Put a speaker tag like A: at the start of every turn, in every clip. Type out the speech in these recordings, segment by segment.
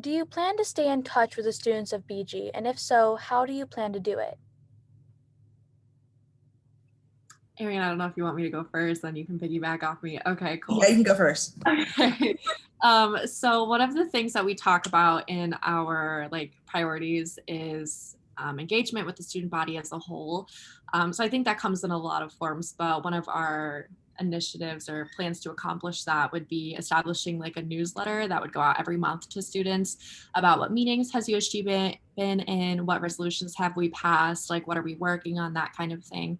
A: Do you plan to stay in touch with the students of BG? And if so, how do you plan to do it?
B: Arian, I don't know if you want me to go first, then you can piggyback off me. Okay,
C: Yeah,
B: cool.
C: you can go first.
B: Okay. So one of the things that we talk about in our like priorities is engagement with the student body as a whole. So I think that comes in a lot of forms, but one of our initiatives or plans to accomplish that would be establishing like a newsletter that would go out every month to students about what meetings has USG been in, what resolutions have we passed, like what are we working on, that kind of thing.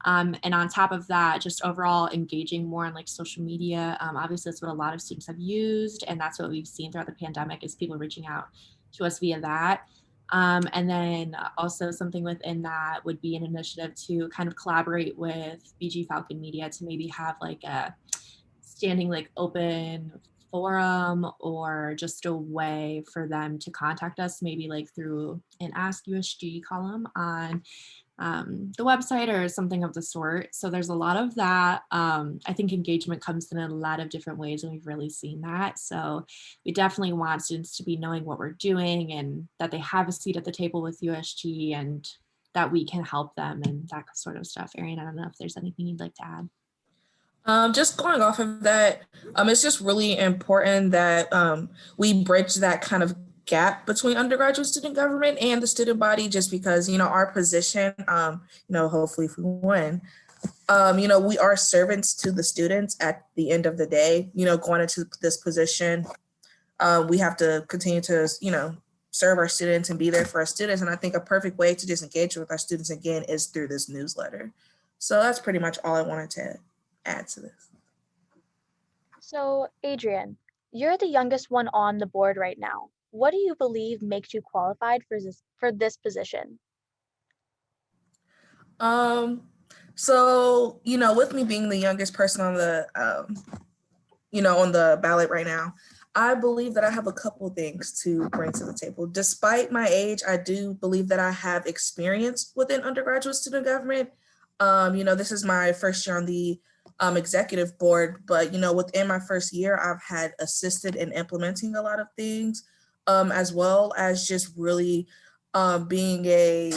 B: And on top of that, just overall engaging more on like social media. Obviously, that's what a lot of students have used, and that's what we've seen throughout the pandemic is people reaching out to us via that. And then also something within that would be an initiative to kind of collaborate with BG Falcon Media to maybe have like a standing like open forum or just a way for them to contact us, maybe like through an Ask USG column on the website or something of the sort. So there's a lot of that. I think engagement comes in a lot of different ways, and we've really seen that. So we definitely want students to be knowing what we're doing and that they have a seat at the table with USG and that we can help them and that sort of stuff. Arian, I don't know if there's anything you'd like to add.
C: Just going off of that, it's just really important that we bridge that kind of gap between undergraduate student government and the student body, just because, our position, hopefully if we win, we are servants to the students at the end of the day, going into this position, we have to continue to, serve our students and be there for our students. And I think a perfect way to just engage with our students again is through this newsletter. So that's pretty much all I wanted to add to this.
A: So, Adrian, you're the youngest one on the board right now. What do you believe makes you qualified for this position?
C: So, with me being the youngest person on the, on the ballot right now, I believe that I have a couple things to bring to the table. Despite my age, I do believe that I have experience within undergraduate student government. This is my first year on the executive board, but, within my first year, I've had assisted in implementing a lot of things, as well as just really being a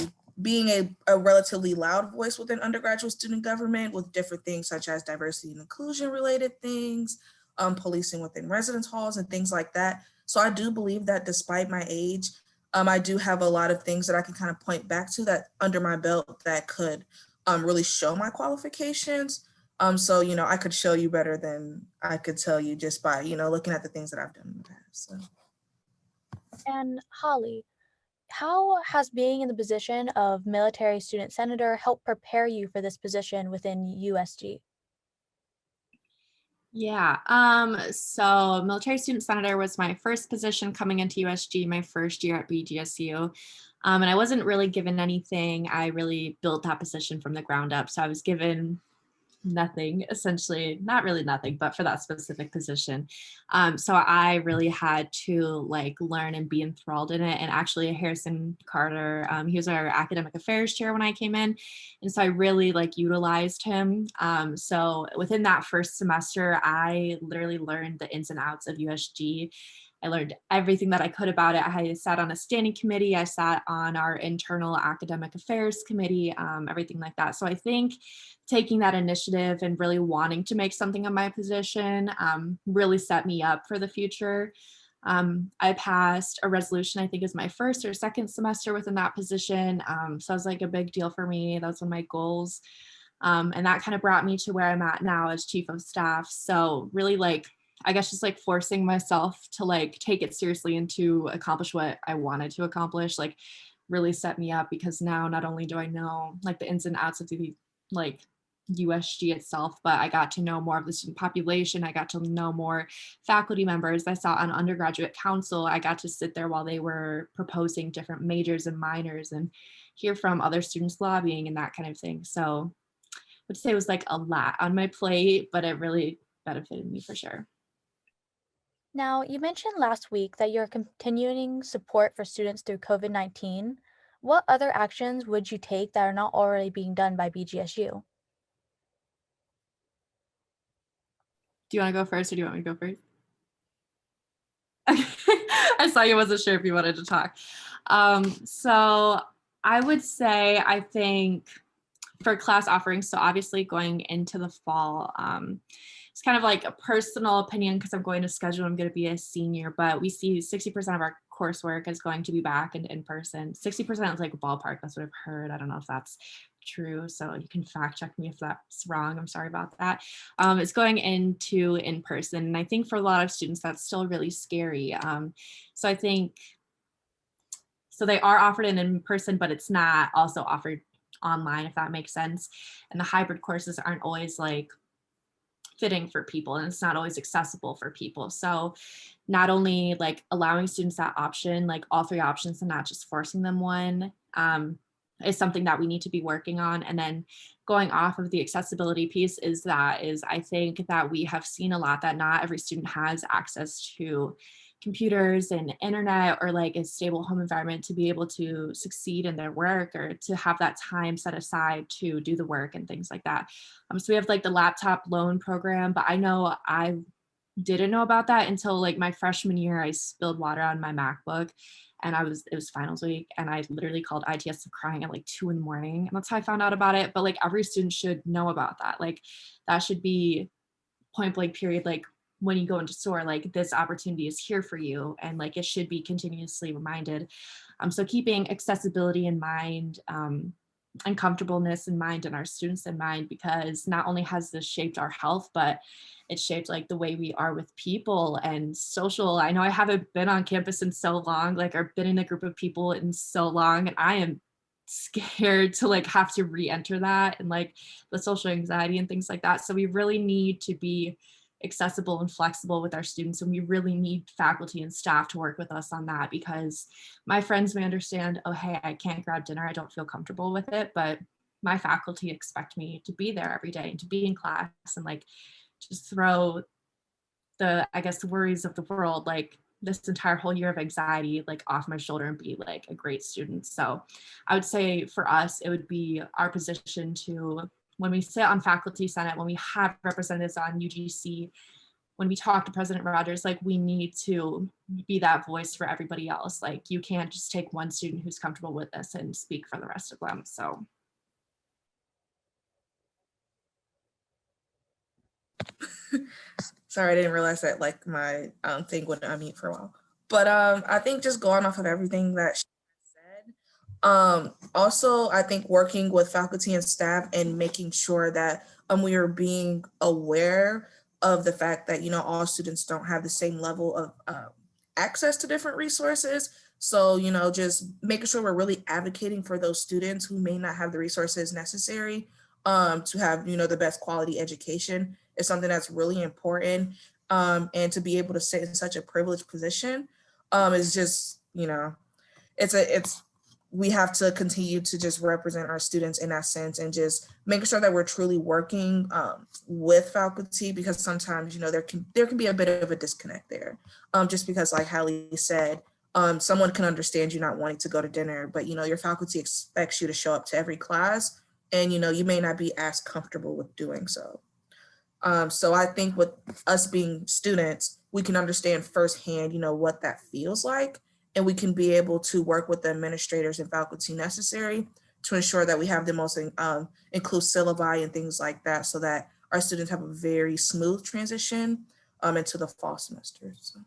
C: relatively loud voice within undergraduate student government with different things such as diversity and inclusion related things, policing within residence halls and things like that. So I do believe that despite my age, I do have a lot of things that I can kind of point back to that under my belt that could really show my qualifications. So, I could show you better than I could tell you just by, looking at the things that I've done in the past. So.
A: And Holly, how has being in the position of military student senator helped prepare you for this position within USG?
B: Yeah, so military student senator was my first position coming into USG, my first year at BGSU. And I wasn't really given anything. I really built that position from the ground up. So I was given nothing, essentially, not really nothing, but for that specific position. So I really had to like learn and be enthralled in it. And actually Harrison Carter, he was our academic affairs chair when I came in. And so I really like utilized him. So within that first semester, I literally learned the ins and outs of USG. I learned everything that I could about it. I sat on a standing committee. I sat on our internal academic affairs committee, everything like that. So I think taking that initiative and really wanting to make something of my position really set me up for the future. I passed a resolution, I think is my first or second semester within that position. So it was like a big deal for me. That was one of my goals. And that kind of brought me to where I'm at now as chief of staff. So really like, I guess just like forcing myself to like take it seriously and to accomplish what I wanted to accomplish, like really set me up because now not only do I know like the ins and outs of the like USG itself, but I got to know more of the student population. I got to know more faculty members. I sat on undergraduate council. I got to sit there while they were proposing different majors and minors and hear from other students lobbying and that kind of thing. So I would say it was like a lot on my plate, but it really benefited me for sure.
A: Now, you mentioned last week that you're continuing support for students through COVID-19. What other actions would you take that are not already being done by BGSU?
B: Do you want to go first or do you want me to go first? I saw you wasn't sure if you wanted to talk. So I would say, I think for class offerings, so obviously going into the fall, it's kind of like a personal opinion because I'm going to schedule, I'm going to be a senior, but we see 60% of our coursework is going to be back and in person. 60% is like a ballpark. That's what I've heard. I don't know if that's true. So you can fact check me if that's wrong. I'm sorry about that. It's going into in person. And I think for a lot of students, that's still really scary. So I think, so they are offered in person, but it's not also offered online, if that makes sense. And the hybrid courses aren't always like fitting for people, and it's not always accessible for people. So not only like allowing students that option, like all three options and not just forcing them one, is something that we need to be working on. And then going off of the accessibility piece is I think that we have seen a lot that not every student has access to computers and internet or like a stable home environment to be able to succeed in their work or to have that time set aside to do the work and things like that. So we have like the laptop loan program, but I know I didn't know about that until like my freshman year. I spilled water on my MacBook and it was finals week and I literally called ITS crying at like 2 a.m. and that's how I found out about it. But like every student should know about that. Like that should be point blank period. Like when you go into store, like this opportunity is here for you and like it should be continuously reminded. So keeping accessibility in mind, and comfortableness in mind and our students in mind, because not only has this shaped our health, but it's shaped like the way we are with people and social. I know I haven't been on campus in so long, like I've been in a group of people in so long, and I am scared to like have to re-enter that and like the social anxiety and things like that. So we really need to be accessible and flexible with our students, and we really need faculty and staff to work with us on that, because my friends may understand, oh hey, I can't grab dinner, I don't feel comfortable with it, but my faculty expect me to be there every day and to be in class and like just throw the, I guess, the worries of the world, like this entire whole year of anxiety, like off my shoulder and be like a great student. So I would say for us, it would be our position to, when we sit on faculty senate, when we have representatives on UGC, when we talk to President Rogers, like we need to be that voice for everybody else. Like you can't just take one student who's comfortable with this and speak for the rest of them. So.
C: Sorry, I didn't realize that like my thing wouldn't unmute for a while. But I think just going off of everything that she said, also I think working with faculty and staff and making sure that we are being aware of the fact that, you know, all students don't have the same level of access to different resources. So, you know, just making sure we're really advocating for those students who may not have the resources necessary to have, you know, the best quality education is something that's really important. And to be able to sit in such a privileged position is just, you know, we have to continue to just represent our students in that sense and just making sure that we're truly working with faculty, because sometimes, you know, there can be a bit of a disconnect there. Just because, like Hallie said, someone can understand you not wanting to go to dinner, but, you know, your faculty expects you to show up to every class, and, you know, you may not be as comfortable with doing so. So I think with us being students, we can understand firsthand, you know, what that feels like, and we can be able to work with the administrators and faculty necessary to ensure that we have the most inclusive syllabi and things like that, so that our students have a very smooth transition into the fall semester. So.